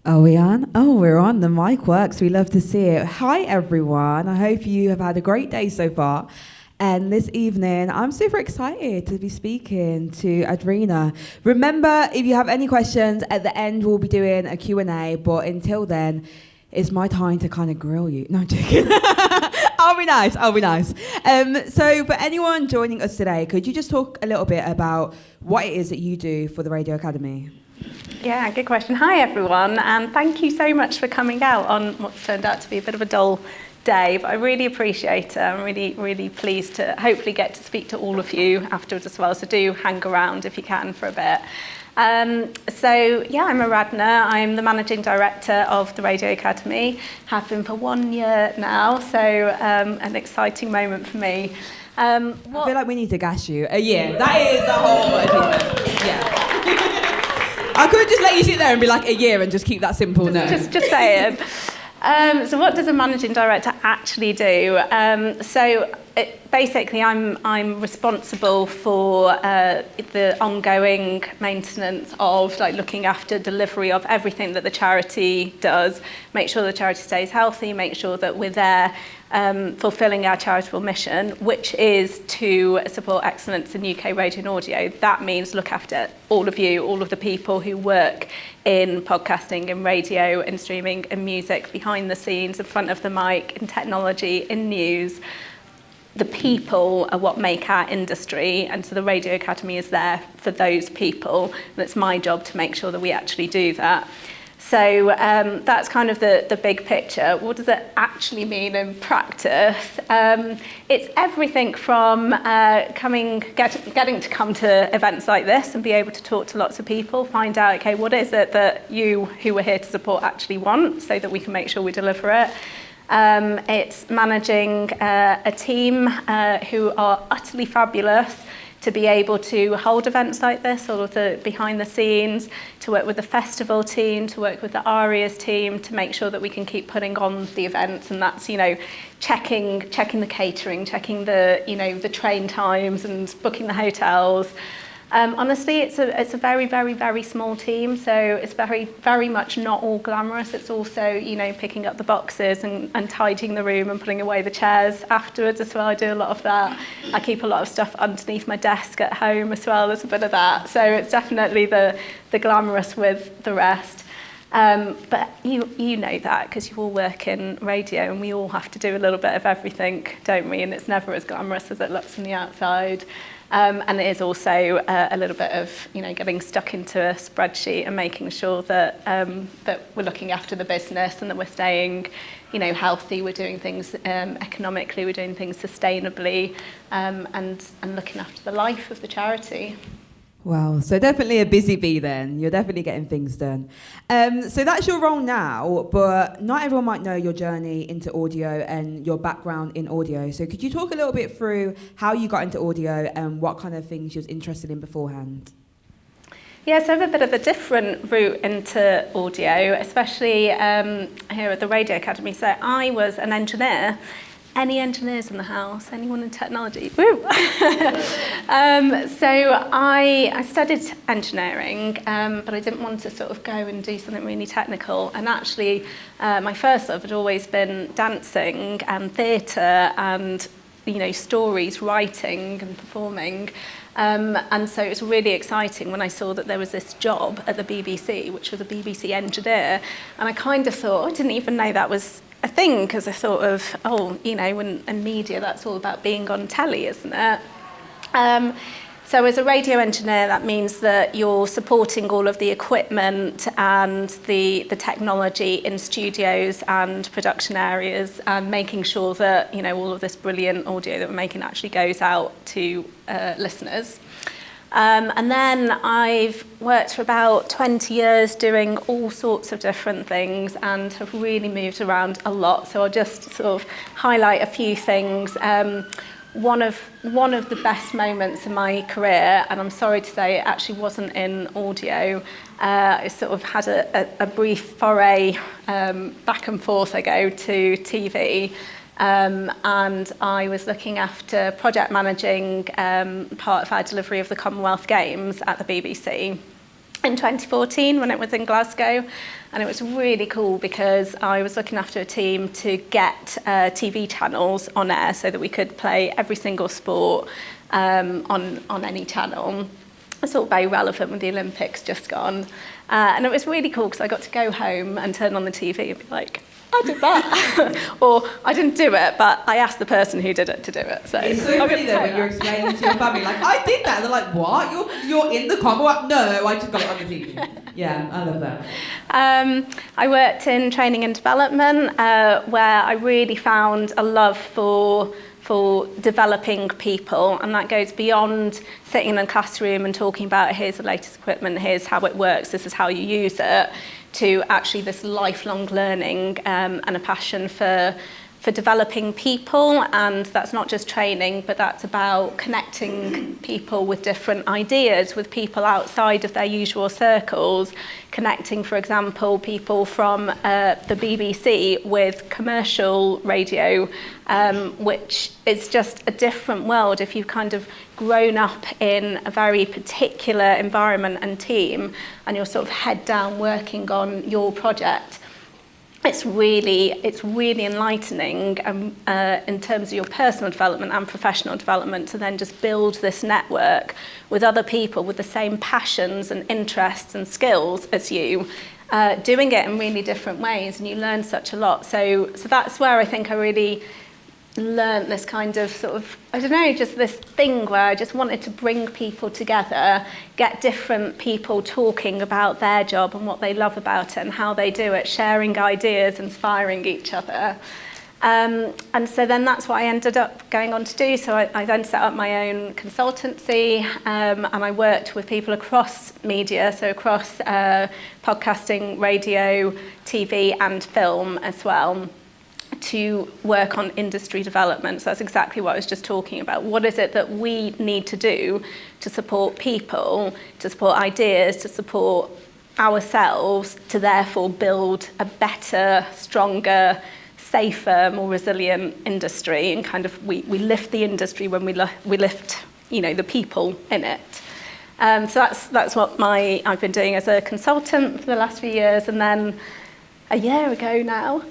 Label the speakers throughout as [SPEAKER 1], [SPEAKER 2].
[SPEAKER 1] Are we on? Oh, we're on. The mic works. We love to see it. Hi, everyone. I hope you have had a great day so far. And this evening, I'm super excited to be speaking to Aradhna. Remember, if you have any questions, at the end we'll be doing a Q&A. But until then, it's my time to kind of grill you. No, I'm joking. I'll be nice. So for anyone joining us today, could you just talk a little bit about what it is that you do for the Radio Academy?
[SPEAKER 2] Yeah, good question. Hi, everyone, and thank you so much for coming out on what's turned out to be a bit of a dull day, but I really appreciate it. I'm really pleased to hopefully get to speak to all of you afterwards as well, so do hang around if you can for a bit. I'm Aradhna. I'm the Managing Director of the Radio Academy. Have been for 1 year now, so an exciting moment for me.
[SPEAKER 1] I feel like we need to gas you. A year. That is the whole achievement. Yeah. I could just let you sit there and be like a year and just keep that simple.
[SPEAKER 2] Just saying. So what does a managing director actually do? Basically, I'm responsible for the ongoing maintenance of, like, looking after delivery of everything that the charity does, make sure the charity stays healthy, make sure that we're there fulfilling our charitable mission, which is to support excellence in UK radio and audio. That means look after all of you, all of the people who work in podcasting and radio and streaming and music, behind the scenes, in front of the mic, in technology, in news. The people are what make our industry, and so the Radio Academy is there for those people, and it's my job to make sure that we actually do that. So that's kind of the big picture. What does it actually mean in practice? It's everything from getting to come to events like this and be able to talk to lots of people, find out, okay, what is it that you who are here to support actually want, so that we can make sure we deliver it. It's managing a team who are utterly fabulous to be able to hold events like this, all of the behind the scenes, to work with the festival team, to work with the ARIAs team, to make sure that we can keep putting on the events, and that's, checking the catering, checking the train times and booking the hotels. Honestly, it's a very, very, very small team, so it's very, very much not all glamorous. It's also, picking up the boxes and tidying the room and putting away the chairs afterwards as well. I do a lot of that. I keep a lot of stuff underneath my desk at home as well. There's a bit of that. So it's definitely the glamorous with the rest. But you know that because you all work in radio, and we all have to do a little bit of everything, don't we? And it's never as glamorous as it looks from the outside. And it is also a little bit of, getting stuck into a spreadsheet and making sure that that we're looking after the business and that we're staying, healthy. We're doing things economically, we're doing things sustainably, and looking after the life of the charity.
[SPEAKER 1] Wow, so definitely a busy bee then. You're definitely getting things done. So that's your role now, but not everyone might know your journey into audio and your background in audio. So could you talk a little bit through how you got into audio and what kind of things you was interested in beforehand?
[SPEAKER 2] Yeah, so I have a bit of a different route into audio, especially here at the Radio Academy. So I was an engineer. Any engineers in the house? Anyone in technology? Woo! So I studied engineering, but I didn't want to sort of go and do something really technical. And actually, my first love had always been dancing and theatre and, stories, writing and performing. And so it was really exciting when I saw that there was this job at the BBC, which was a BBC engineer. And I kind of thought, I didn't even know that was a thing, because I thought of, in media, that's all about being on telly, isn't it? So as a radio engineer, that means that you're supporting all of the equipment and the technology in studios and production areas, and making sure that, all of this brilliant audio that we're making actually goes out to listeners. And then I've worked for about 20 years doing all sorts of different things and have really moved around a lot. So I'll just sort of highlight a few things. One of the best moments in my career, and I'm sorry to say it actually wasn't in audio. I sort of had a brief foray back and forth, I go, to TV. And I was looking after project managing part of our delivery of the Commonwealth Games at the BBC. in 2014 when it was in Glasgow, and it was really cool because I was looking after a team to get TV channels on air so that we could play every single sport on any channel. It's all very relevant with the Olympics just gone, and it was really cool because I got to go home and turn on the TV and be like, I did that. Or I didn't do it, but I asked the person who did it to do it. So
[SPEAKER 1] it's so funny though when you're explaining to your family, like, I did that. They're like, what? You're in the car? No, I just got it on the TV. Yeah, I love that.
[SPEAKER 2] I worked in training and development, where I really found a love for developing people, and that goes beyond sitting in a classroom and talking about here's the latest equipment, here's how it works, this is how you use it, to actually this lifelong learning and a passion for developing people. And that's not just training, but that's about connecting people with different ideas, with people outside of their usual circles, connecting, for example, people from the BBC with commercial radio, which is just a different world if you've kind of grown up in a very particular environment and team and you're sort of head down working on your project. It's really enlightening in terms of your personal development and professional development to then just build this network with other people with the same passions and interests and skills as you, doing it in really different ways, and you learn such a lot. So that's where I think I really learned this kind of sort of, I don't know, just this thing where I just wanted to bring people together, get different people talking about their job and what they love about it and how they do it, sharing ideas, inspiring each other. And so then that's what I ended up going on to do. So I then set up my own consultancy, and I worked with people across media, so across podcasting, radio, TV and film as well, to work on industry development. So that's exactly what I was just talking about. What is it that we need to do to support people, to support ideas, to support ourselves, to therefore build a better, stronger, safer, more resilient industry, and kind of we lift the industry when we lift, you know, the people in it. So that's what I've been doing as a consultant for the last few years, and then a year ago now,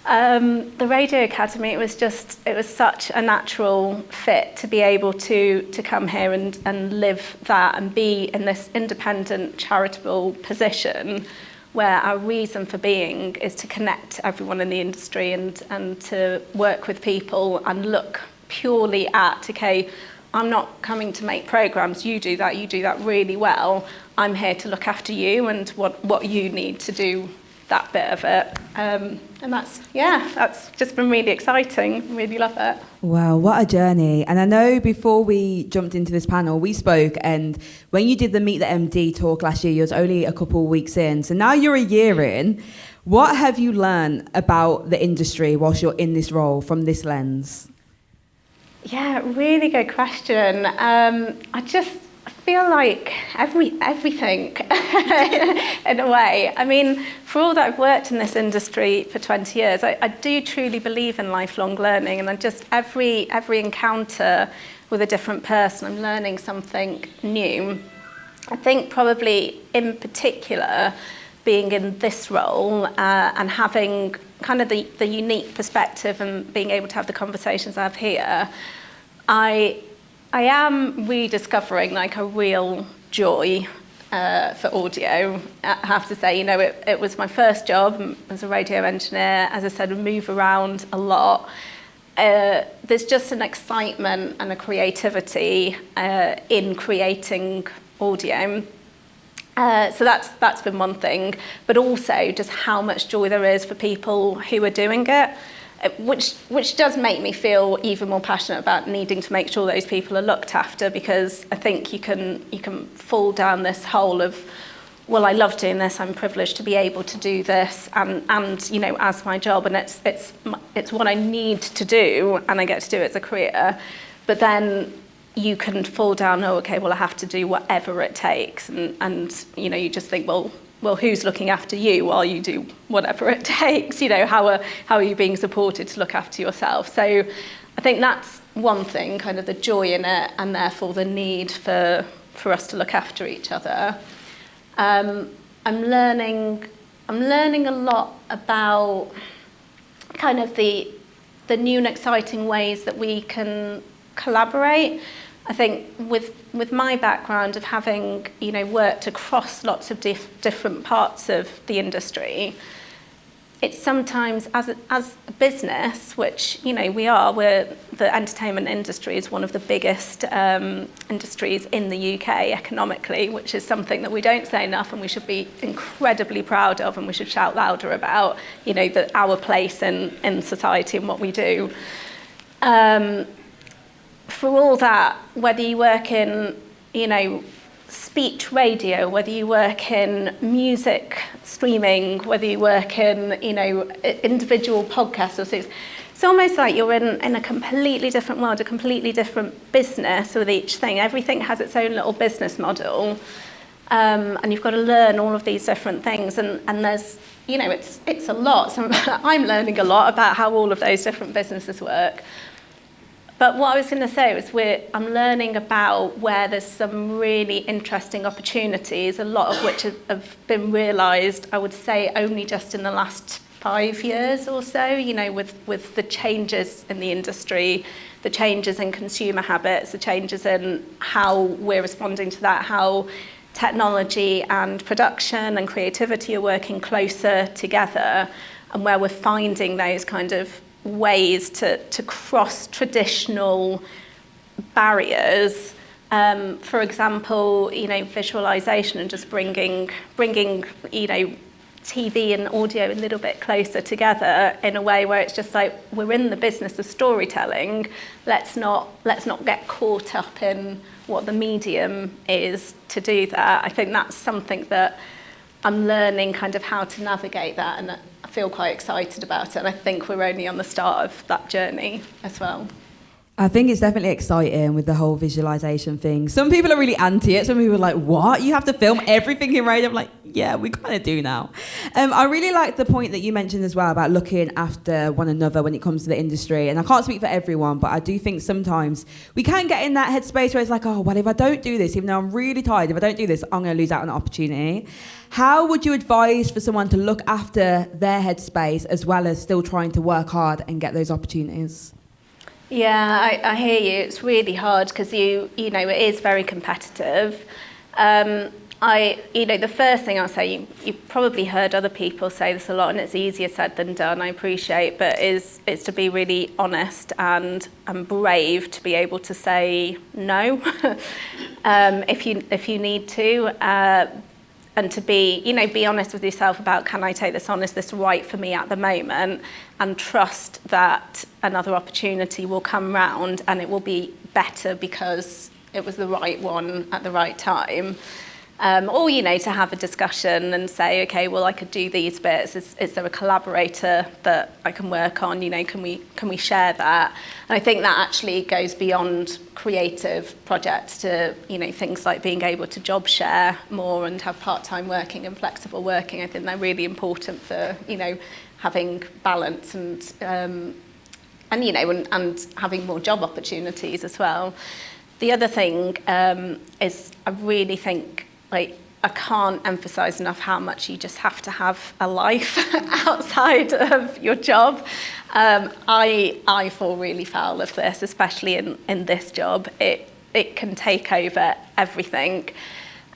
[SPEAKER 2] the Radio Academy, it was such a natural fit to be able to come here and live that and be in this independent charitable position where our reason for being is to connect everyone in the industry and to work with people and look purely at, okay, I'm not coming to make programmes, you do that really well, I'm here to look after you and what you need to do that bit of it. And that's just been really exciting. Really love it.
[SPEAKER 1] Wow, what a journey. And I know before we jumped into this panel, we spoke, and when you did the Meet the MD talk last year, you was only a couple of weeks in. So now you're a year in. What have you learned about the industry whilst you're in this role from this lens?
[SPEAKER 2] Yeah, really good question. I feel like everything in a way. I mean, for all that I've worked in this industry for 20 years, I do truly believe in lifelong learning, and I just every encounter with a different person, I'm learning something new. I think probably in particular, being in this role and having kind of the unique perspective and being able to have the conversations I have here, I am rediscovering like a real joy for audio. I have to say, you know, it was my first job as a radio engineer. As I said, I move around a lot. There's just an excitement and a creativity in creating audio. So that's been one thing, but also just how much joy there is for people who are doing it. Which does make me feel even more passionate about needing to make sure those people are looked after, because I think you can fall down this hole of, well, I love doing this, I'm privileged to be able to do this, and you know, as my job, and it's what I need to do, and I get to do it as a career. But then you can fall down, oh, okay, well, I have to do whatever it takes, and you know, you just think, well, who's looking after you while you do whatever it takes? You know, how are you being supported to look after yourself? So I think that's one thing, kind of the joy in it, and therefore the need for us to look after each other. I'm learning a lot about kind of the new and exciting ways that we can collaborate. I think with my background of having, worked across lots of different parts of the industry, it's sometimes as a business, which, the entertainment industry is one of the biggest industries in the UK economically, which is something that we don't say enough and we should be incredibly proud of, and we should shout louder about, our place in society and what we do. For all that, whether you work in, speech radio, whether you work in music streaming, whether you work in, individual podcasts or things, it's almost like you're in a completely different world, a completely different business with each thing. Everything has its own little business model, and you've got to learn all of these different things. And there's, it's a lot. So I'm learning a lot about how all of those different businesses work. But what I was going to say was I'm learning about where there's some really interesting opportunities, a lot of which have been realised, I would say, only just in the last 5 years or so, with the changes in the industry, the changes in consumer habits, the changes in how we're responding to that, how technology and production and creativity are working closer together, and where we're finding those kind of ways to cross traditional barriers. For example, visualization and just bringing TV and audio a little bit closer together in a way where it's just like, we're in the business of storytelling. Let's not get caught up in what the medium is to do that. I think that's something that I'm learning kind of how to navigate that, and I feel quite excited about it. And I think we're only on the start of that journey as well.
[SPEAKER 1] I think it's definitely exciting with the whole visualization thing. Some people are really anti it. Some people are like, what? You have to film everything in radio? I'm like, yeah, we kind of do now. I really like the point that you mentioned as well about looking after one another when it comes to the industry. And I can't speak for everyone, but I do think sometimes we can get in that headspace where it's like, oh, well, if I don't do this, even though I'm really tired, if I don't do this, I'm going to lose out on an opportunity. How would you advise for someone to look after their headspace as well as still trying to work hard and get those opportunities?
[SPEAKER 2] Yeah, I hear you. It's really hard because it is very competitive. The first thing I'll say, you probably heard other people say this a lot, and it's easier said than done, I appreciate, but is to be really honest and brave to be able to say no if you need to. And to be honest with yourself about, can I take this on? Is this right for me at the moment? And trust that another opportunity will come round and it will be better because it was the right one at the right time. Or, to have a discussion and say, okay, well, I could do these bits. Is there a collaborator that I can work on? Can we share that? And I think that actually goes beyond creative projects to, things like being able to job share more and have part-time working and flexible working. I think they're really important for, having balance and having more job opportunities as well. The other thing is I really think, I can't emphasize enough how much you just have to have a life outside of your job. I fall really foul of this, especially in this job. It can take over everything.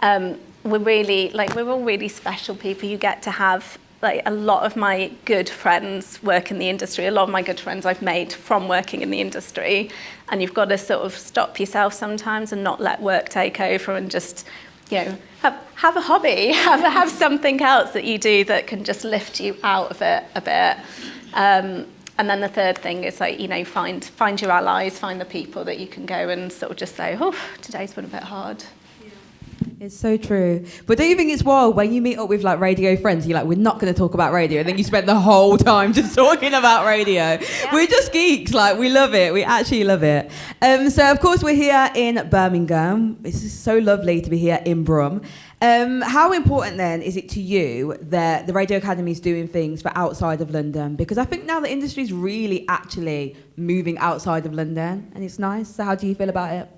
[SPEAKER 2] We're all really special people. You get to have, a lot of my good friends work in the industry. A lot of my good friends I've made from working in the industry. And you've got to sort of stop yourself sometimes and not let work take over and just, have a hobby, have something else that you do that can just lift you out of it a bit. And then the third thing is find your allies, find the people that you can go and sort of just say, oh, today's been a bit hard.
[SPEAKER 1] It's so true. But do you think it's wild when you meet up with radio friends, you're like, we're not going to talk about radio, and then you spend the whole time just talking about radio. Yeah. We're just geeks, we love it. We actually love it. So of course we're here in Birmingham. This is so lovely to be here in Brum. How important then is it to you that the Radio Academy is doing things for outside of London? Because I think now the industry is really actually moving outside of London, and it's nice. So how do you feel about it?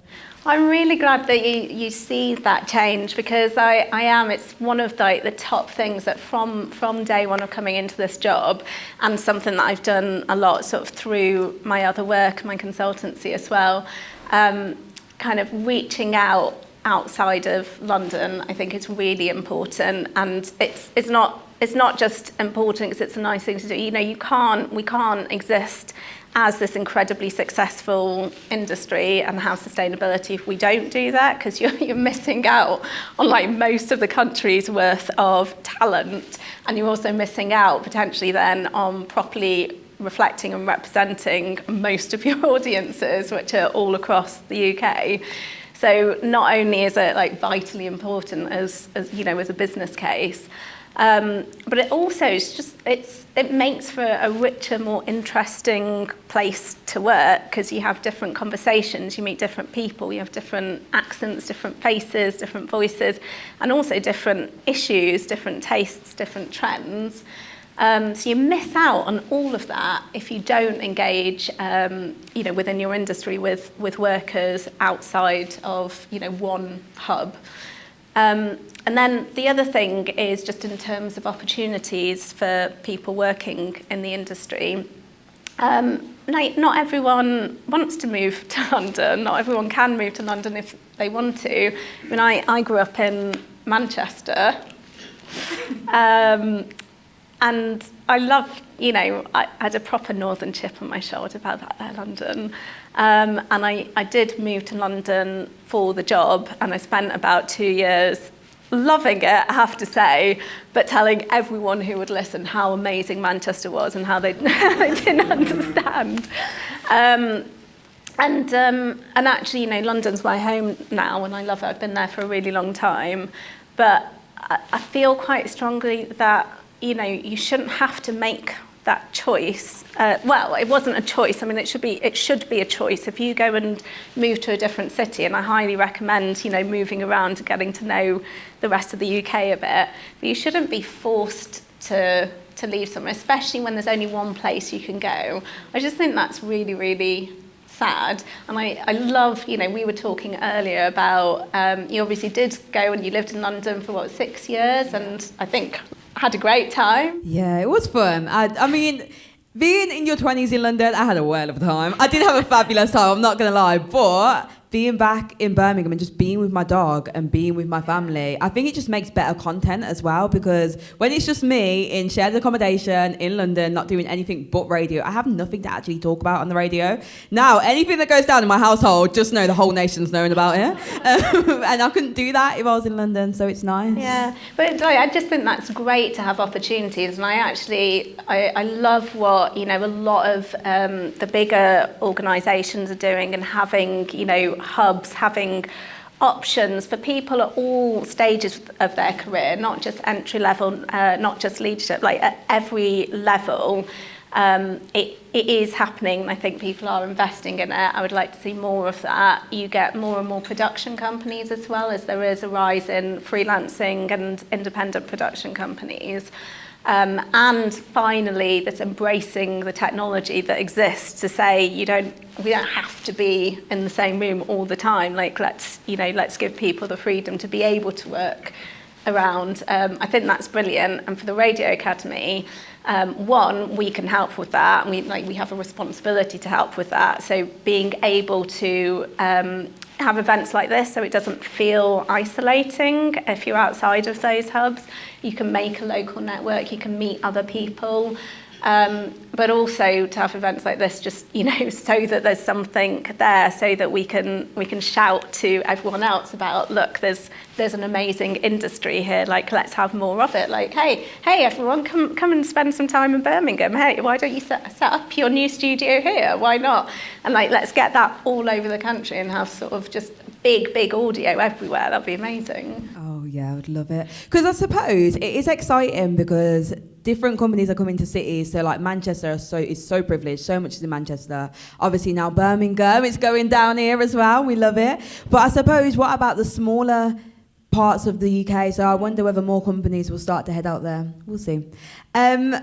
[SPEAKER 2] I'm really glad that you see that change, because I am. It's one of the top things that from day one of coming into this job, and something that I've done a lot sort of through my other work, my consultancy as well, kind of reaching out outside of London. I think it's really important, and it's not just important because it's a nice thing to do. You know, we can't exist as this incredibly successful industry and have sustainability if we don't do that, because you're missing out on like most of the country's worth of talent, and you're also missing out potentially then on properly reflecting and representing most of your audiences, which are all across the UK. So not only is it like vitally important as you know, as a business case, but it also it makes for a richer, more interesting place to work, because you have different conversations, you meet different people, you have different accents, different faces, different voices, and also different issues, different tastes, different trends. So you miss out on all of that if you don't engage, you know, within your industry with workers outside of, you know, one hub. And then the other thing is just in terms of opportunities for people working in the industry. Not everyone wants to move to London. Not everyone can move to London if they want to. I mean, I grew up in Manchester. And I love, you know, I had a proper northern chip on my shoulder about that there, London. And I did move to London for the job, and I spent about 2 years loving it, I have to say, but telling everyone who would listen how amazing Manchester was and how they didn't understand. And actually, you know, London's my home now, and I love it. I've been there for a really long time. But I feel quite strongly that, you know, you shouldn't have to make that choice. Well, it wasn't a choice. I mean, it should be a choice. If you go and move to a different city, and I highly recommend, you know, moving around and getting to know the rest of the UK a bit, but you shouldn't be forced to leave somewhere, especially when there's only one place you can go. I just think that's really, really sad. And I love, you know, we were talking earlier about, you obviously did go and you lived in London for 6 years, and I think had a great time.
[SPEAKER 1] Yeah, it was fun. I mean, being in your 20s in London, I had a whale of a time. I did have a fabulous time, I'm not going to lie, but being back in Birmingham and just being with my dog and being with my family, I think it just makes better content as well, because when it's just me in shared accommodation in London, not doing anything but radio, I have nothing to actually talk about on the radio. Now, anything that goes down in my household, just know the whole nation's knowing about it. And I couldn't do that if I was in London, so it's nice.
[SPEAKER 2] Yeah, but I just think that's great to have opportunities, and I love what, you know, a lot of the bigger organisations are doing, and having, you know, hubs, having options for people at all stages of their career, not just entry level, not just leadership, like at every level. It is happening, and I think people are investing in it. I would like to see more of that. You get more and more production companies as well, as there is a rise in freelancing and independent production companies. And finally, this embracing the technology that exists to say we don't have to be in the same room all the time. Like, let's give people the freedom to be able to work around. I think that's brilliant. And for the Radio Academy, one, we can help with that, and we have a responsibility to help with that. So being able to have events like this, so it doesn't feel isolating if you're outside of those hubs. You can make a local network, you can meet other people, but also to have events like this, just, you know, so that there's something there, so that we can shout to everyone else about, look, there's an amazing industry here, like, let's have more of it. Like, hey everyone, come and spend some time in Birmingham. Hey, why don't you set up your new studio here? Why not? And like, let's get that all over the country and have sort of just big audio everywhere. That'd be amazing.
[SPEAKER 1] Oh yeah, I would love it. Because I suppose it is exciting because different companies are coming to cities. So like Manchester is so privileged. So much is in Manchester. Obviously now Birmingham is going down here as well. We love it. But I suppose, what about the smaller parts of the UK, so I wonder whether more companies will start to head out there. We'll see.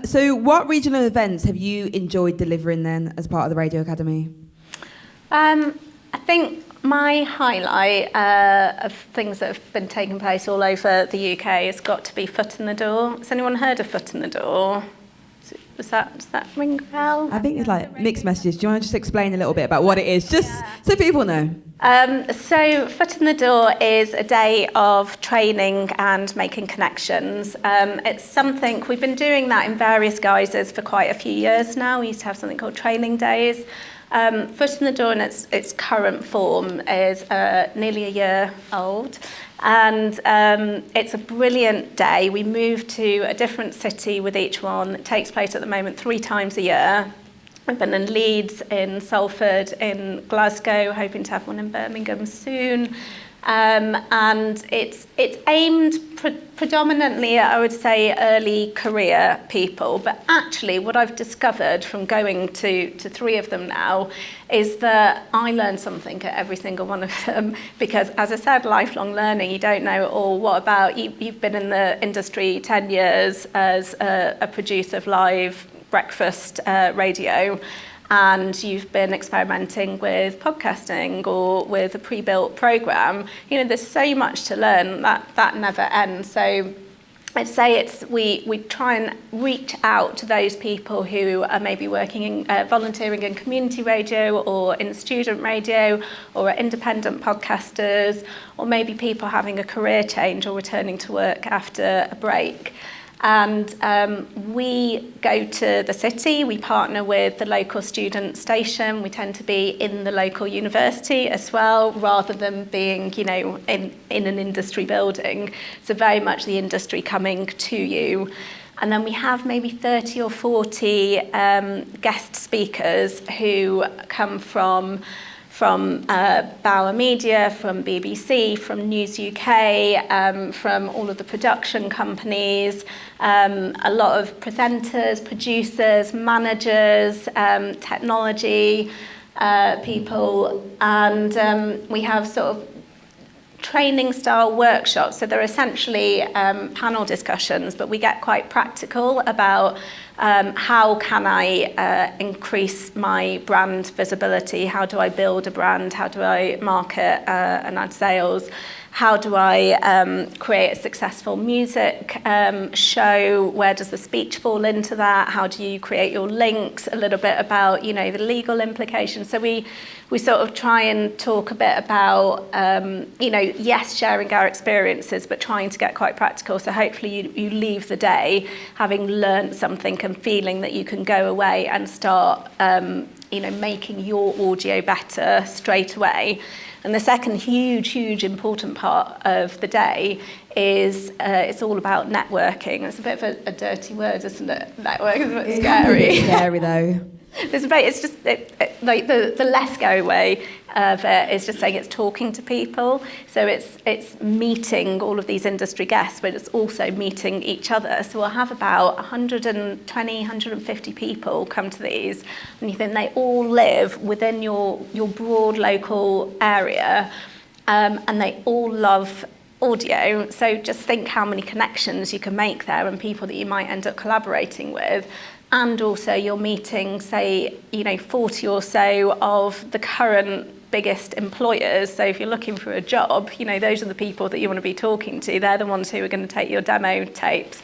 [SPEAKER 1] So what regional events have you enjoyed delivering then as part of the Radio Academy?
[SPEAKER 2] I think my highlight of things that have been taking place all over the UK has got to be Foot in the Door. Has anyone heard of Foot in the Door? Does that ring a bell?
[SPEAKER 1] I think it's like mixed messages. Do you want to just explain a little bit about what it is, just so people know?
[SPEAKER 2] So Foot in the Door is a day of training and making connections. It's something, we've been doing that in various guises for quite a few years now. We used to have something called training days. Foot in the Door in its current form is nearly a year old. And it's a brilliant day. We move to a different city with each one. It takes place at the moment 3 times a year. We've been in Leeds, in Salford, in Glasgow, hoping to have one in Birmingham soon. And it's aimed predominantly at, I would say, early career people. But actually, what I've discovered from going to 3 of them now is that I learn something at every single one of them. Because, as I said, lifelong learning, you don't know it all. What about, you've been in the industry 10 years as a producer of live breakfast radio, and you've been experimenting with podcasting or with a pre-built program. You know, there's so much to learn that never ends. So I'd say we try and reach out to those people who are maybe working in volunteering in community radio or in student radio, or are independent podcasters, or maybe people having a career change or returning to work after a break. And we go to the city, we partner with the local student station, we tend to be in the local university as well, rather than being, you know, in an industry building. So very much the industry coming to you. And then we have maybe 30 or 40 guest speakers who come from Bauer Media, from BBC, from News UK, from all of the production companies, a lot of presenters, producers, managers, technology people, and we have sort of training style workshops. So they're essentially panel discussions, but we get quite practical about how can I increase my brand visibility? How do I build a brand? How do I market and add sales? How do I create a successful music show? Where does the speech fall into that? How do you create your links? A little bit about, you know, the legal implications. So we sort of try and talk a bit about, you know, yes, sharing our experiences, but trying to get quite practical. So hopefully you leave the day having learned something and feeling that you can go away and start, you know, making your audio better straight away. And the second huge important part of the day is it's all about networking. It's a bit of a dirty word, isn't it? Network is a bit scary.
[SPEAKER 1] It's scary though.
[SPEAKER 2] It's just like the less go way of it is just saying it's talking to people. So it's meeting all of these industry guests, but it's also meeting each other. So we'll have about 120, 150 people come to these, and you think they all live within your broad local area, and they all love audio. So just think how many connections you can make there and people that you might end up collaborating with. And also you're meeting, say, you know, 40 or so of the current biggest employers. So if you're looking for a job, you know, those are the people that you want to be talking to. They're the ones who are going to take your demo tapes.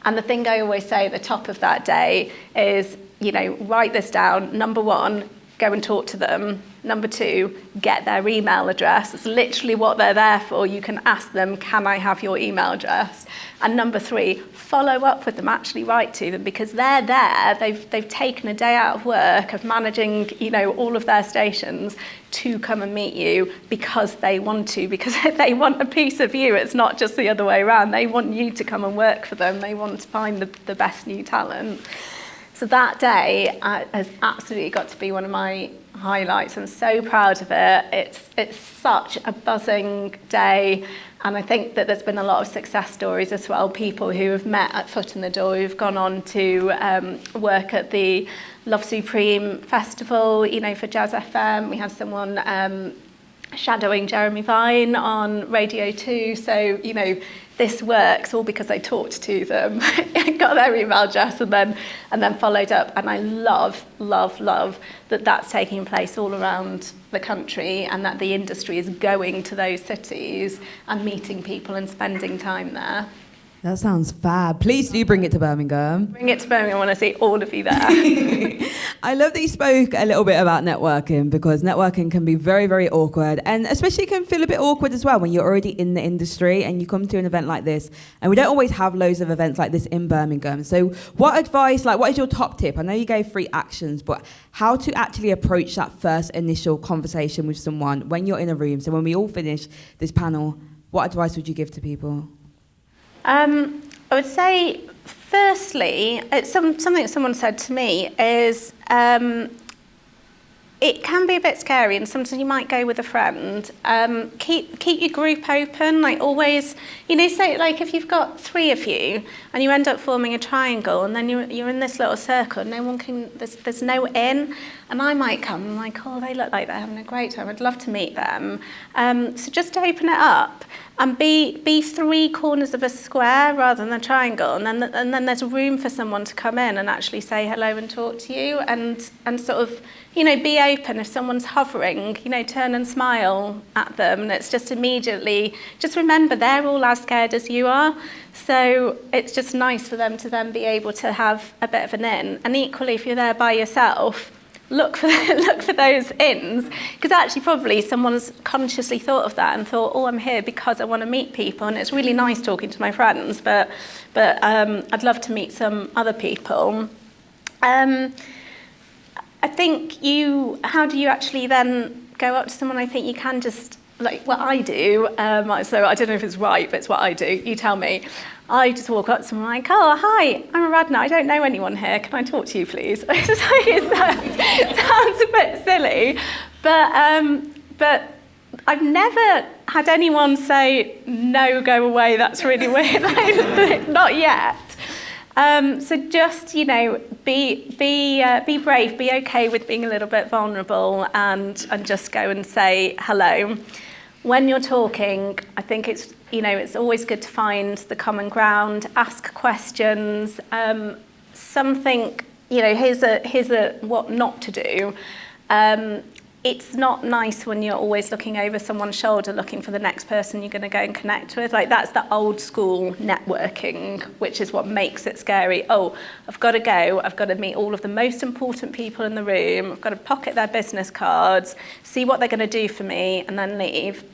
[SPEAKER 2] And the thing I always say at the top of that day is, you know, write this down. Number 1, go and talk to them. Number 2, get their email address. It's literally what they're there for. You can ask them, can I have your email address? And number 3, follow up with them, actually write to them, because they're there. They've taken a day out of work of managing, you know, all of their stations to come and meet you because they want to, because they want a piece of you. It's not just the other way around. They want you to come and work for them. They want to find the best new talent. So that day has absolutely got to be one of my highlights. I'm so proud of it. It's such a buzzing day, and I think that there's been a lot of success stories as well. People who have met at Foot in the Door, who've gone on to work at the Love Supreme Festival, you know, for Jazz FM. We had someone shadowing Jeremy Vine on Radio 2. So, you know, this works all because I talked to them, got their email address and then followed up. And I love that that's taking place all around the country and that the industry is going to those cities and meeting people and spending time there.
[SPEAKER 1] That sounds fab. Please do bring it to Birmingham.
[SPEAKER 2] Bring it to Birmingham. I want to see all of you there.
[SPEAKER 1] I love that you spoke a little bit about networking, because networking can be very, very awkward, and especially can feel a bit awkward as well when you're already in the industry and you come to an event like this. And we don't always have loads of events like this in Birmingham. So what advice, like what is your top tip? I know you gave 3 actions, but how to actually approach that first initial conversation with someone when you're in a room. So when we all finish this panel, what advice would you give to people?
[SPEAKER 2] I would say, firstly, it's something that someone said to me is it can be a bit scary, and sometimes you might go with a friend. Keep your group open, like always, you know, say like if you've got 3 of you and you end up forming a triangle and then you're in this little circle, no one can, there's no in, and I might come and I'm like, oh, they look like they're having a great time, I'd love to meet them. So just open it up and be 3 corners of a square rather than a triangle, and then there's room for someone to come in and actually say hello and talk to you, and sort of, you know, be open. If someone's hovering, you know, turn and smile at them, and it's just immediately, just remember they're all as scared as you are, so it's just nice for them to then be able to have a bit of an in. And equally, if you're there by yourself, look for those ins, because actually probably someone's consciously thought of that and thought, oh, I'm here because I want to meet people, and it's really nice talking to my friends, but I'd love to meet some other people. I think how do you actually then go up to someone? I think you can just, like what I do, so I don't know if it's right, but it's what I do, you tell me. I just walk up to someone like, oh, hi, I'm Aradhna, I don't know anyone here, can I talk to you please? It sounds a bit silly, but I've never had anyone say, no, go away, that's really weird, like, not yet. So just, you know, be brave, be okay with being a little bit vulnerable, and just go and say hello. When you're talking, I think it's, you know, it's always good to find the common ground, ask questions, something, you know, here's a what not to do. It's not nice when you're always looking over someone's shoulder looking for the next person you're going to go and connect with. Like, that's the old school networking, which is what makes it scary. Oh, I've got to go. I've got to meet all of the most important people in the room. I've got to pocket their business cards, see what they're going to do for me, and then leave.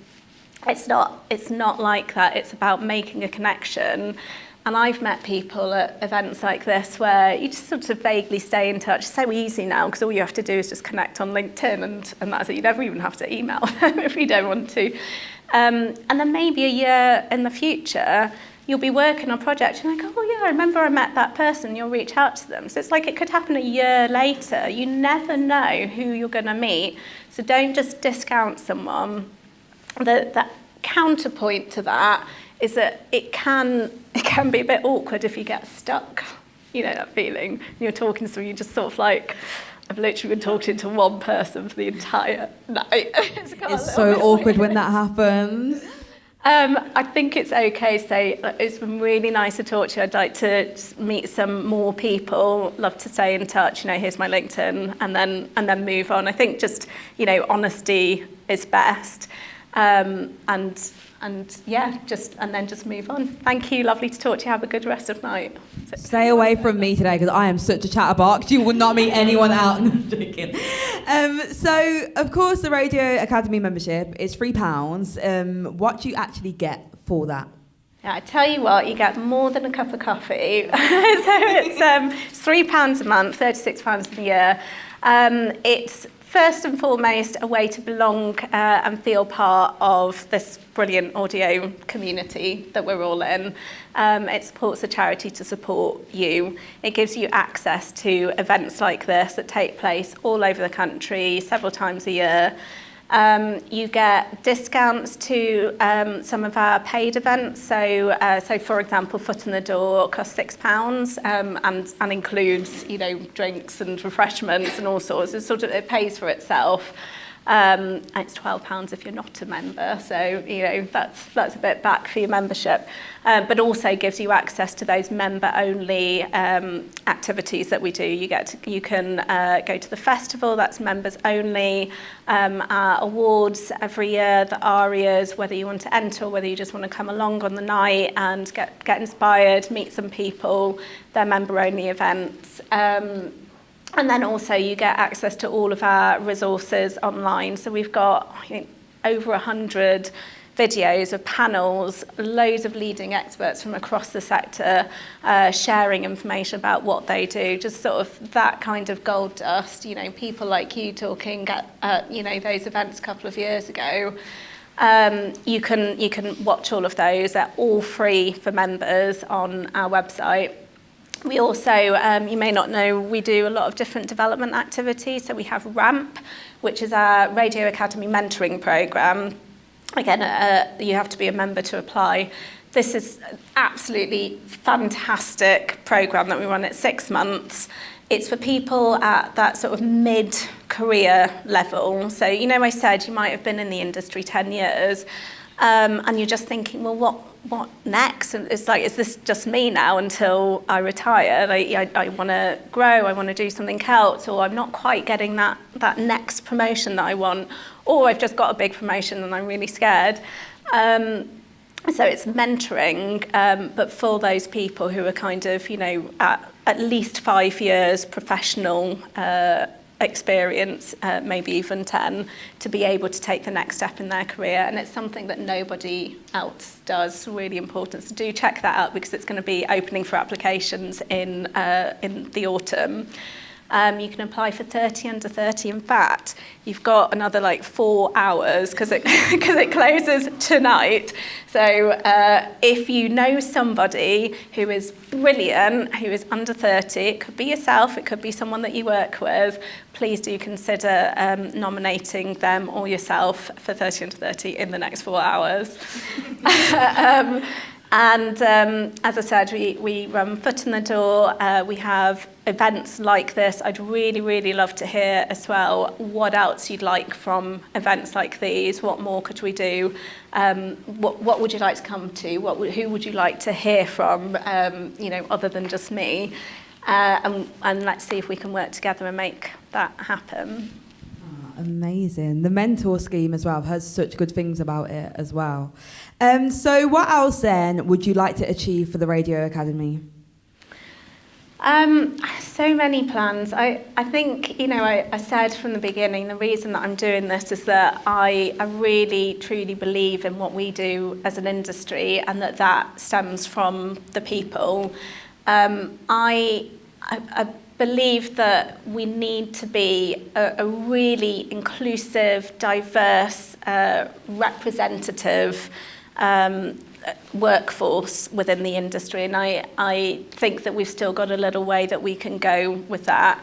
[SPEAKER 2] It's not like that. It's about making a connection. And I've met people at events like this where you just sort of vaguely stay in touch. It's so easy now because all you have to do is just connect on LinkedIn, and that's it. You never even have to email them if you don't want to. And then maybe a year in the future, you'll be working on a project and like, oh yeah, I remember I met that person, you'll reach out to them. So it's like it could happen a year later. You never know who you're going to meet. So don't just discount someone. The counterpoint to that is that it can be a bit awkward if you get stuck. You know that feeling? You're talking to someone, you just sort of like, I've literally been talking to one person for the entire night. It's
[SPEAKER 1] so awkward when that happens.
[SPEAKER 2] I think it's okay to say, it's been really nice to talk to you. I'd like to meet some more people, love to stay in touch, you know, here's my LinkedIn, and then move on. I think just, you know, honesty is best. And then just move on. Thank you, lovely to talk to you. Have a good rest of night.
[SPEAKER 1] Stay away from me today because I am such a chatterbox. You will not meet anyone out. No, I'm joking. So, of course, the Radio Academy membership is £3. What do you actually get for that?
[SPEAKER 2] Yeah, I tell you what, you get more than a cup of coffee. So it's £3 a month, £36 a year. It's first and foremost a way to belong and feel part of this brilliant audio community that we're all in. It supports the charity to support you. It gives you access to events like this that take place all over the country several times a year. You get discounts to some of our paid events. So for example, Foot in the Door costs £6 and includes, you know, drinks and refreshments and all sorts. It pays for itself. It's £12 if you're not a member, so that's a bit back for your membership, but also gives you access to those member-only activities that we do. You can go to the festival, that's members only. Our awards every year, the arias, whether you want to enter or whether you just want to come along on the night and get inspired, meet some people, they're member-only events. And then also you get access to all of our resources online. So we've got over 100 videos of panels, loads of leading experts from across the sector sharing information about what they do, just sort of that kind of gold dust, people like you talking at those events a couple of years ago. You can watch all of those. They're all free for members on our website. We also, you may not know, we do a lot of different development activities. So we have RAMP, which is our Radio Academy mentoring programme. Again, you have to be a member to apply. This is an absolutely fantastic programme that we run at 6 months. It's for people at that sort of mid-career level. So, I said you might have been in the industry 10 years, and you're just thinking, well, what next? And it's like, is this just me now until I retire? I want to grow, I want to do something else, or I'm not quite getting that next promotion that I want, or I've just got a big promotion and I'm really scared. So it's mentoring, but for those people who are kind of, at least 5 years professional experience, maybe even 10, to be able to take the next step in their career. And it's something that nobody else does. Really important. So do check that out, because it's going to be opening for applications in the autumn. You can apply for 30 under 30. In fact, you've got another 4 hours because it closes tonight. So if you know somebody who is brilliant, who is under 30, it could be yourself, it could be someone that you work with, please do consider nominating them or yourself for 30 under 30 in the next 4 hours. And as I said, we run foot in the door. We have events like this. I'd really, really love to hear as well what else you'd like from events like these. What more could we do? What would you like to come to? Who would you like to hear from, other than just me? And let's see if we can work together and make that happen.
[SPEAKER 1] Amazing. The mentor scheme as well. I've heard such good things about it as well. So what else then would you like to achieve for the Radio Academy?
[SPEAKER 2] So many plans. I think, I said from the beginning, the reason that I'm doing this is that I really, truly believe in what we do as an industry, and that stems from the people. I believe that we need to be a really inclusive, diverse, representative workforce within the industry, and I think that we've still got a little way that we can go with that.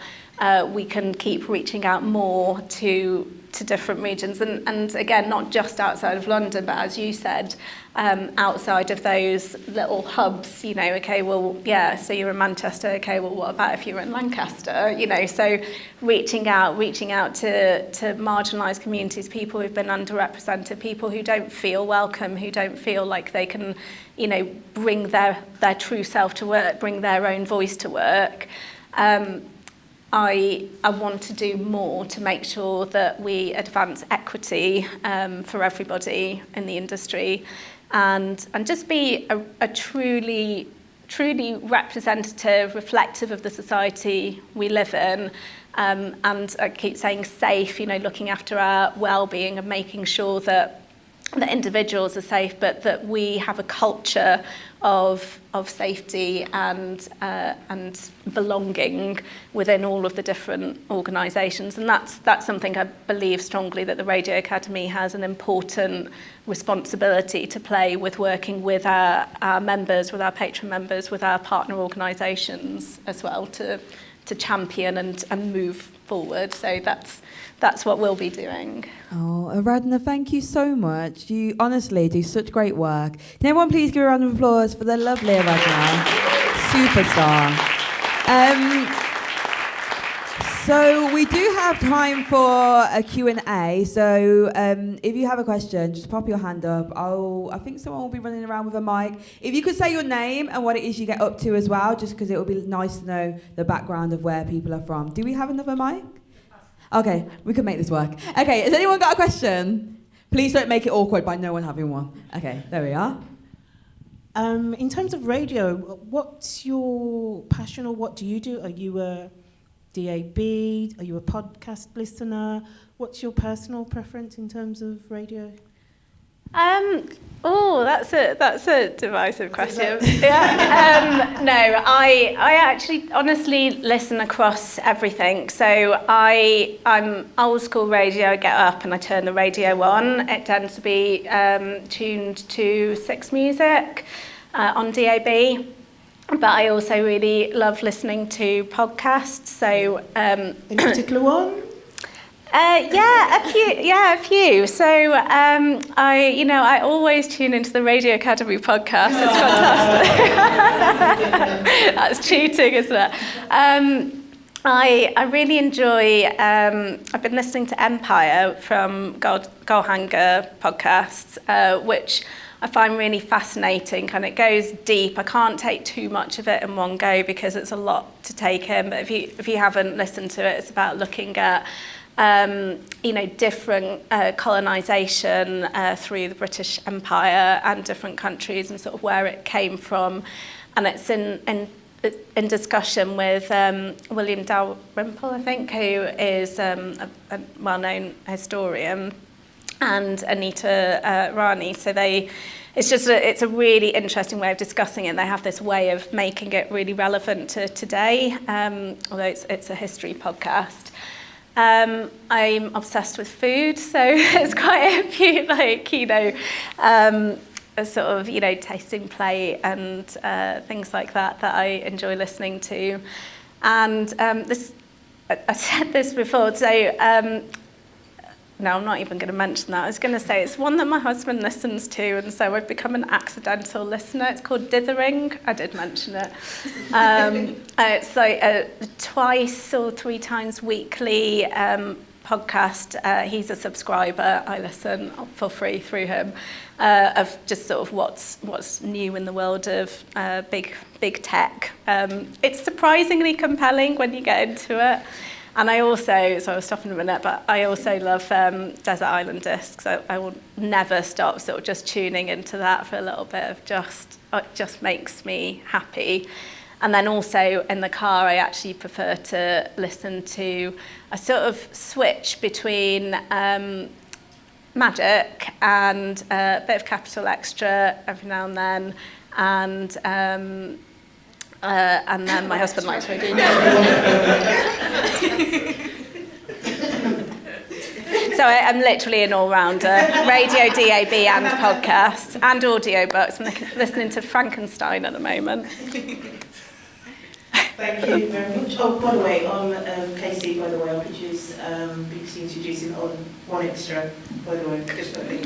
[SPEAKER 2] We can keep reaching out more to different regions, and again, not just outside of London, but as you said, outside of those little hubs, so you're in Manchester, okay, well, what about if you're in Lancaster, so reaching out to marginalised communities, people who've been underrepresented, people who don't feel welcome, who don't feel like they can, bring their true self to work, bring their own voice to work. I want to do more to make sure that we advance equity for everybody in the industry, and just be a truly representative, reflective of the society we live in, and I keep saying safe, looking after our well-being and making sure that individuals are safe, but that we have a culture of safety and belonging within all of the different organisations, and that's something I believe strongly that the Radio Academy has an important responsibility to play with, working with our members, with our patron members, with our partner organisations as well, to champion and move forward. So that's what we'll be doing.
[SPEAKER 1] Oh, Aradhna, thank you so much. You honestly do such great work. Can everyone please give a round of applause for the lovely Aradhna? Superstar. So we do have time for a Q&A. So if you have a question, just pop your hand up. I think someone will be running around with a mic. If you could say your name and what it is you get up to as well, just because it would be nice to know the background of where people are from. Do we have another mic? Okay, we can make this work. Okay, has anyone got a question? Please don't make it awkward by no one having one. Okay, there we are.
[SPEAKER 3] In terms of radio, what's your passion or what do you do? Are you a DAB? Are you a podcast listener? What's your personal preference in terms of radio?
[SPEAKER 2] That's a divisive question. Yeah. No, I actually honestly listen across everything. So I'm old school radio. I get up and I turn the radio on. It tends to be tuned to Six Music on DAB. But I also really love listening to podcasts. So
[SPEAKER 3] any particular one?
[SPEAKER 2] A few. So I always tune into the Radio Academy podcast. It's fantastic. That's cheating, isn't it? I really enjoy. I've been listening to Empire from Goalhanger podcasts, which I find really fascinating, and it goes deep. I can't take too much of it in one go because it's a lot to take in. But if you haven't listened to it, it's about looking at different colonisation through the British Empire and different countries and sort of where it came from, and it's in discussion with William Dalrymple, I think, who is a well-known historian, and Anita Rani. So it's a really interesting way of discussing it. They have this way of making it really relevant to today, although it's a history podcast. I'm obsessed with food, so it's quite a few a sort of tasting plate and things like that I enjoy listening to. And I said this before, so no, I'm not even going to mention that. I was going to say it's one that my husband listens to, and so I've become an accidental listener. It's called Dithering. I did mention it. It's like a twice or three times weekly podcast. He's a subscriber. I listen for free through him, of just sort of what's new in the world of big tech. It's surprisingly compelling when you get into it. And I also, so I'll stop in a minute, but I also love Desert Island Discs. So I will never stop sort of just tuning into that for a little bit of it just makes me happy. And then also in the car, I actually prefer to listen to a sort of switch between Magic and a bit of Capital Extra every now and then. And then my husband likes radio. So I'm literally an all-rounder. Radio, DAB and podcasts and audiobooks. I'm listening to Frankenstein at the moment.
[SPEAKER 3] Thank you very much. Oh, by the way, I'm Casey, by the way. I produce BBC Introducing on One Extra, by the way. Just for me.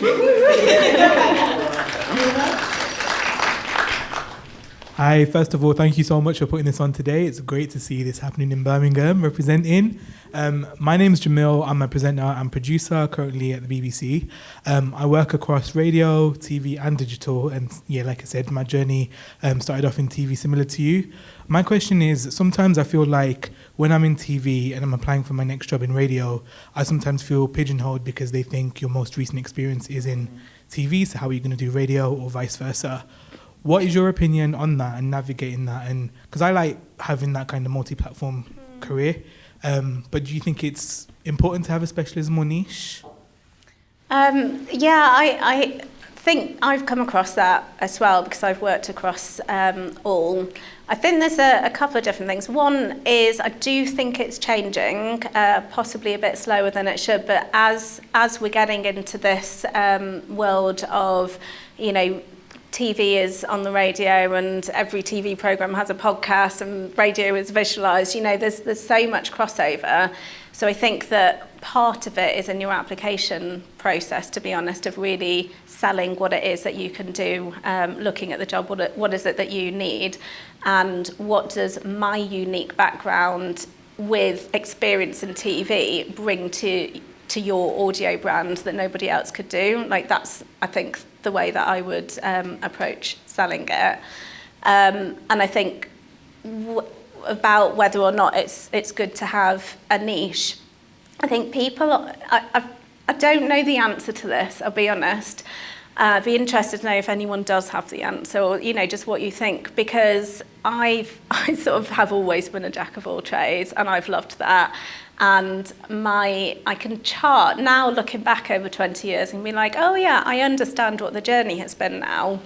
[SPEAKER 4] Hi, first of all, thank you so much for putting this on today. It's great to see this happening in Birmingham, representing. My name is Jamil. I'm a presenter and producer currently at the BBC. I work across radio, TV and digital. And yeah, like I said, my journey started off in TV similar to you. My question is, sometimes I feel like when I'm in TV and I'm applying for my next job in radio, I sometimes feel pigeonholed because they think your most recent experience is in TV, so how are you going to do radio or vice versa? What is your opinion on that and navigating that? And because I like having that kind of multi-platform career, but do you think it's important to have a specialism or niche?
[SPEAKER 2] I think I've come across that as well because I've worked across all. I think there's a couple of different things. One is I do think it's changing, possibly a bit slower than it should, but as we're getting into this world of, TV is on the radio and every TV programme has a podcast and radio is visualised, there's so much crossover. So I think that part of it is in your application process, to be honest, of really selling what it is that you can do, looking at the job, what is it that you need, and what does my unique background with experience in TV, bring to your audio brand that nobody else could do. Like, that's, I think, the way that I would approach selling it. And I think about whether or not it's good to have a niche. I think people, I don't know the answer to this, I'll be honest. I'd be interested to know if anyone does have the answer, or, you know, just what you think, because I sort of have always been a jack of all trades, and I've loved that. And I can chart now, looking back over 20 years, and be like, oh yeah, I understand what the journey has been now.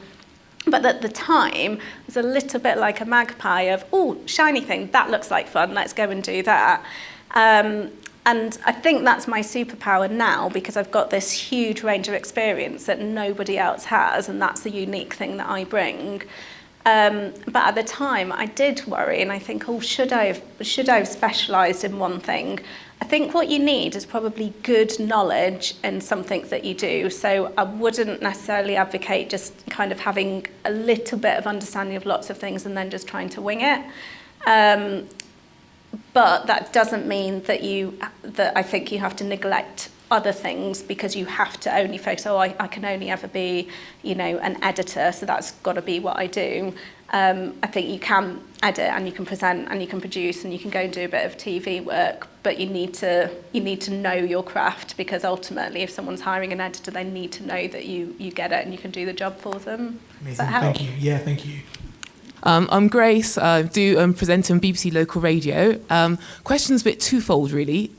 [SPEAKER 2] But at the time, it was a little bit like a magpie of, oh, shiny thing, that looks like fun, let's go and do that. And I think that's my superpower now, because I've got this huge range of experience that nobody else has, and that's the unique thing that I bring. But at the time, I did worry, and I think, oh, should I have specialised in one thing? I think what you need is probably good knowledge in something that you do. So I wouldn't necessarily advocate just kind of having a little bit of understanding of lots of things and then just trying to wing it. But that doesn't mean that I think you have to neglect other things because you have to only focus, I can only ever be, you know, an editor, so that's got to be what I do. I think you can edit and you can present and you can produce and you can go and do a bit of TV work, but you need to know your craft, because ultimately if someone's hiring an editor, they need to know that you get it and you can do the job for them.
[SPEAKER 4] Amazing. Thank you. Yeah, thank you.
[SPEAKER 5] I'm Grace. I do present on BBC Local Radio. Question's a bit twofold, really.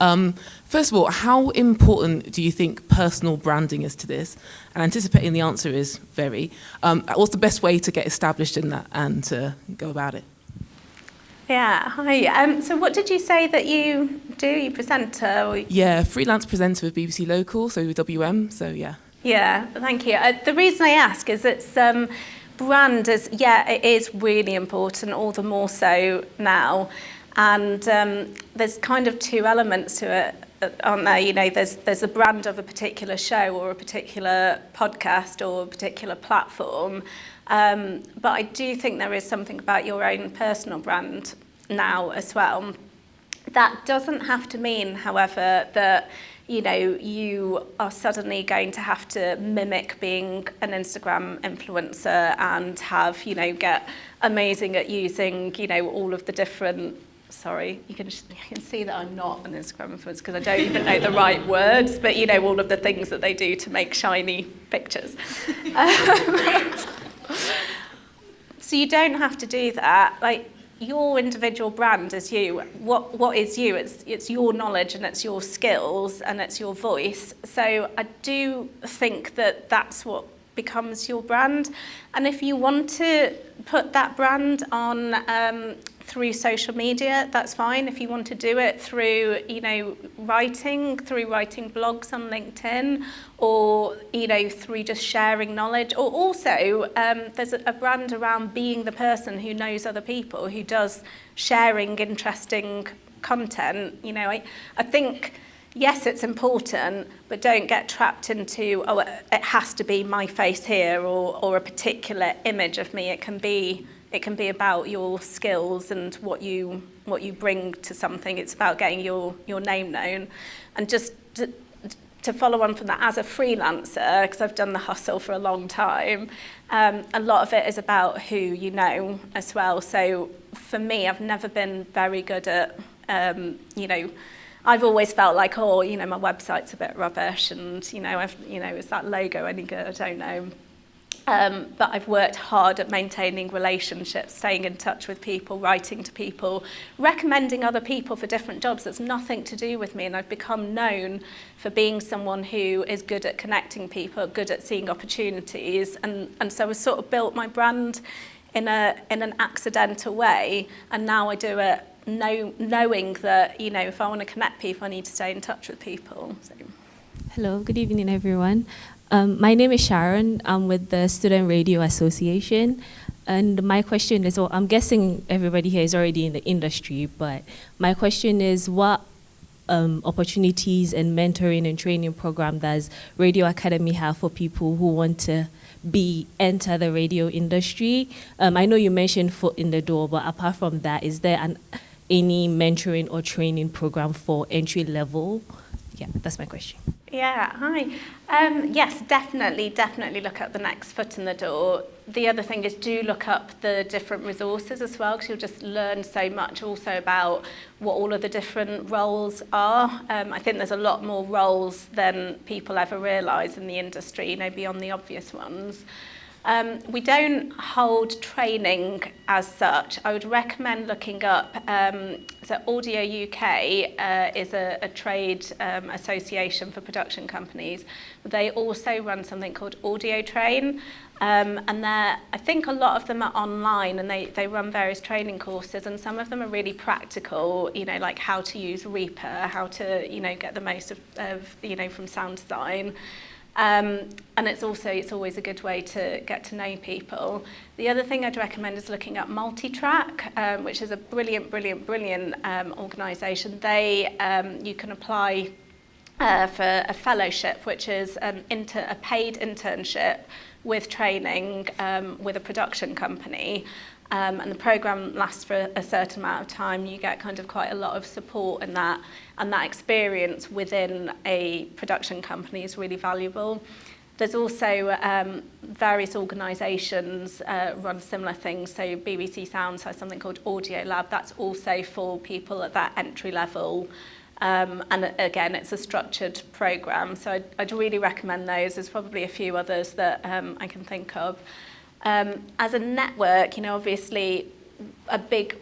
[SPEAKER 5] First of all, how important do you think personal branding is to this? And anticipating the answer is very. What's the best way to get established in that and to go about it?
[SPEAKER 2] Yeah, hi. So what did you say that you do? You present?
[SPEAKER 5] Yeah, freelance presenter with BBC Local, so WM, so yeah.
[SPEAKER 2] Yeah, thank you. The reason I ask is it's... brand is, yeah, it is really important, all the more so now. And there's kind of two elements to it, aren't there? You know, there's a brand of a particular show or a particular podcast or a particular platform. But I do think there is something about your own personal brand now as well. That doesn't have to mean, however, that you know, you are suddenly going to have to mimic being an Instagram influencer and have, you know, get amazing at using, you know, all of the different, sorry, you can see that I'm not an Instagram influencer because I don't even know the right words, but, you know, all of the things that they do to make shiny pictures. So you don't have to do that. Like, your individual brand is you. What is you? It's your knowledge and it's your skills and it's your voice. So I do think that that's what becomes your brand. And if you want to put that brand on through social media, that's fine. If you want to do it through, you know, writing blogs on LinkedIn, or, you know, through just sharing knowledge, or also there's a brand around being the person who knows other people, who does sharing interesting content. You know, I think, yes, it's important, but don't get trapped into, oh, it has to be my face here, or a particular image of me. It can be about your skills and what you bring to something. It's about getting your name known. And just to follow on from that, as a freelancer, because I've done the hustle for a long time, a lot of it is about who you know as well. So for me, I've never been very good at, you know, I've always felt like, oh, you know, my website's a bit rubbish, and, you know, is that logo any good? I don't know. But I've worked hard at maintaining relationships, staying in touch with people, writing to people, recommending other people for different jobs. That's nothing to do with me, and I've become known for being someone who is good at connecting people, good at seeing opportunities, and so I sort of built my brand in an accidental way, and now I do it knowing that, you know, if I want to connect people, I need to stay in touch with people. So.
[SPEAKER 6] Hello, good evening, everyone. My name is Sharon. I'm with the Student Radio Association. And my question is, well, I'm guessing everybody here is already in the industry, but my question is, what opportunities and mentoring and training program does Radio Academy have for people who want to enter the radio industry? I know you mentioned foot in the door, but apart from that, is there any mentoring or training program for entry level? Yeah, that's my question.
[SPEAKER 2] Yeah, hi. Yes, definitely look at the next foot in the door. The other thing is do look up the different resources as well, because you'll just learn so much also about what all of the different roles are. I think there's a lot more roles than people ever realise in the industry, beyond the obvious ones. We don't hold training as such. I would recommend looking up, so Audio UK is a trade association for production companies. They also run something called Audio Train, and I think a lot of them are online, and they run various training courses, and some of them are really practical, like how to use Reaper, how to, get the most of from sound design. And it's always a good way to get to know people. The other thing I'd recommend is looking up Multitrack, which is a brilliant organisation. You can apply for a fellowship, which is a paid internship with training with a production company. And the programme lasts for a certain amount of time. You get kind of quite a lot of support in that, and that experience within a production company is really valuable. There's also various organisations run similar things. So BBC Sounds has something called Audio Lab. That's also for people at that entry level. And again, it's a structured programme. So I'd really recommend those. There's probably a few others that I can think of. As a network, obviously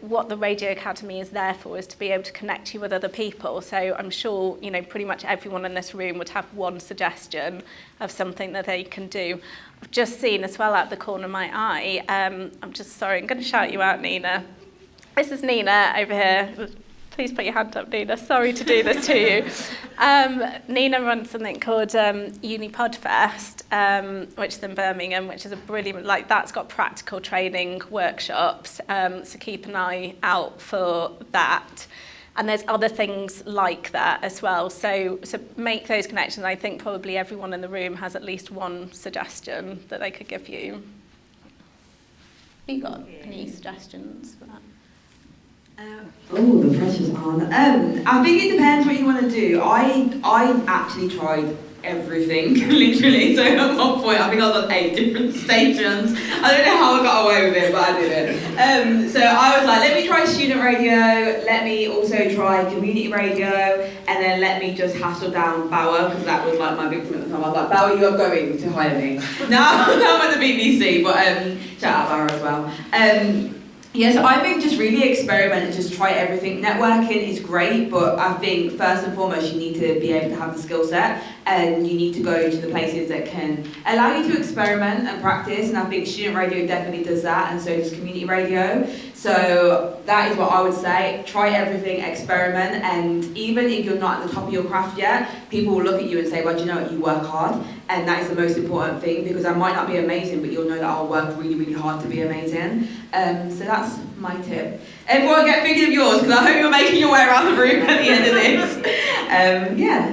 [SPEAKER 2] what the Radio Academy is there for is to be able to connect you with other people. So I'm sure, pretty much everyone in this room would have one suggestion of something that they can do. I've just seen as well out the corner of my eye, I'm going to shout you out, Nina. This is Nina over here. Please put your hand up, Nina. Sorry to do this to you. Nina runs something called Unipodfest, which is in Birmingham, which is a brilliant, that's got practical training workshops. So keep an eye out for that. And there's other things like that as well. So make those connections. I think probably everyone in the room has at least one suggestion that they could give you. Have you got any suggestions for that?
[SPEAKER 1] The pressure's on. I think it depends what you want to do. I actually tried everything, literally. So at one point, I think I was on 8 different stations. I don't know how I got away with it, but I did it. So I was like, let me try student radio, let me also try community radio, and then let me just hassle down Bauer, because that was my big thing at the time. I was like, Bauer, you are going to hire me. Now I'm at the BBC, but shout out Bauer as well. Yes, I think just really experiment and just try everything. Networking is great, but I think first and foremost you need to be able to have the skill set, and you need to go to the places that can allow you to experiment and practice, and I think student radio definitely does that, and so does community radio. So that is what I would say. Try everything, experiment, and even if you're not at the top of your craft yet, people will look at you and say, well, do you know what, you work hard, and that is the most important thing, because I might not be amazing, but you'll know that I'll work really, really hard to be amazing. So that's my tip. Everyone get thinking of yours, because I hope you're making your way around the room at the end of this.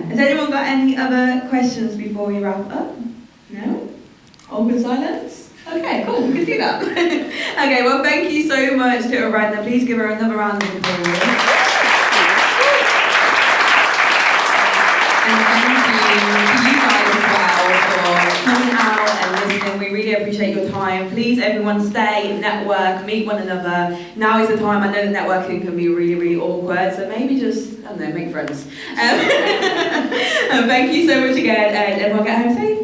[SPEAKER 1] Has anyone got any other questions before we wrap up? No? Awkward silence? Okay, cool, we can do that. Okay, well, thank you so much to Aradhna. Please give her another round of applause. And thank you guys as well for coming out and listening. We really appreciate your time. Please, everyone, stay, network, meet one another. Now is the time. I know that networking can be really, really awkward, so maybe just, I don't know, make friends. And thank you so much again, and everyone get home safe.